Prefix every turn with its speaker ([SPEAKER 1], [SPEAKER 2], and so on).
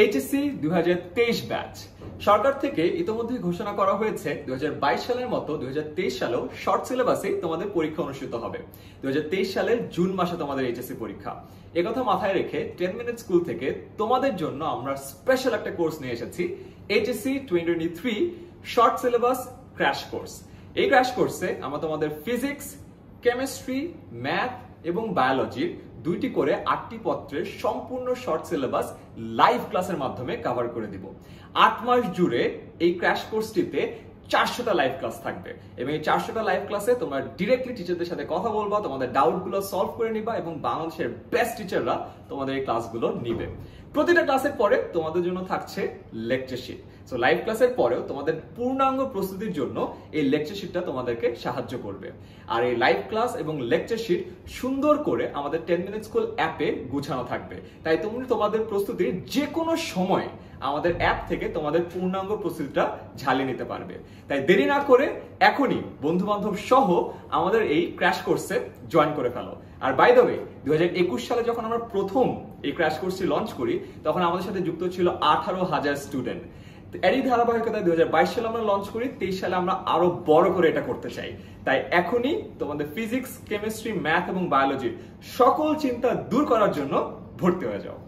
[SPEAKER 1] HSC 2023 batch সরকার থেকে ইতোমধ্যে ঘোষণা করা হয়েছে 2022 সালের মতো 2023 সালেও শর্ট সিলেবাসে তোমাদের পরীক্ষা অনুষ্ঠিত হবে। 2023 সালের জুন মাসে তোমাদের এইচএসসি পরীক্ষা। একথা মাথায় রেখে 10 মিনিট স্কুল থেকে তোমাদের জন্য আমরা স্পেশাল একটা কোর্স নিয়ে এসেছি, HSC 2023 short syllabus crash course. এই ক্র্যাশ কোর্সে আমরা তোমাদের ফিজিক্স, কেমিস্ট্রি, ম্যাথ এবং বায়োলজির দুইটি করে 8টি পত্রের সম্পূর্ণ শর্ট সিলেবাস লাইভ ক্লাসের মাধ্যমে কভার করে দিব। 8 মাস জুড়ে এই ক্র্যাশ কোর্সটিতে 400টা লাইভ ক্লাস থাকবে এবং এই 400টা লাইভ ক্লাসে তোমরা ডিরেক্টলি টিচারদের সাথে কথা বলবা, তোমাদের ডাউটগুলো সলভ করে নিবা এবং বাংলাদেশের বেস্ট টিচাররা তোমাদের এই ক্লাসগুলো নিবে। প্রতিটা ক্লাসের পরে তোমাদের জন্য থাকছে লেকচার শিট। সো লাইভ ক্লাসের পরেও তোমাদের পূর্ণাঙ্গ প্রস্তুতির জন্য এই লেকচার শিটটা তোমাদেরকে সাহায্য করবে। আর এই লাইভ ক্লাস এবং লেকচার শিট সুন্দর করে আমাদের 10 মিনিট স্কুল অ্যাপে গুছানো থাকবে, তাই তুমি তোমাদের প্রস্তুতির যে কোনো সময় আমাদের অ্যাপ থেকে তোমাদের পূর্ণাঙ্গ প্রস্তুতিটা ঝালিয়ে নিতে পারবে। তাই দেরি না করে এখনই বন্ধু বান্ধব সহ আমাদের এই ক্র্যাশ কোর্সে জয়েন করে ফেলো। আর বাই দ্য ওয়ে 2021 সালে যখন আমরা প্রথম এই ক্র্যাশ কোর্সটি লঞ্চ করি তখন আমাদের সাথে যুক্ত ছিল 18,000 স্টুডেন্ট। এরই ধারাবাহিকতায় 2022 সালে আমরা লঞ্চ করি, 23 সালে আমরা আরো বড় করে এটা করতে চাই। তাই এখনই তোমাদের ফিজিক্স, কেমিস্ট্রি, ম্যাথ এবং বায়োলজির সকল চিন্তা দূর করার জন্য ভর্তি হয়ে যাও।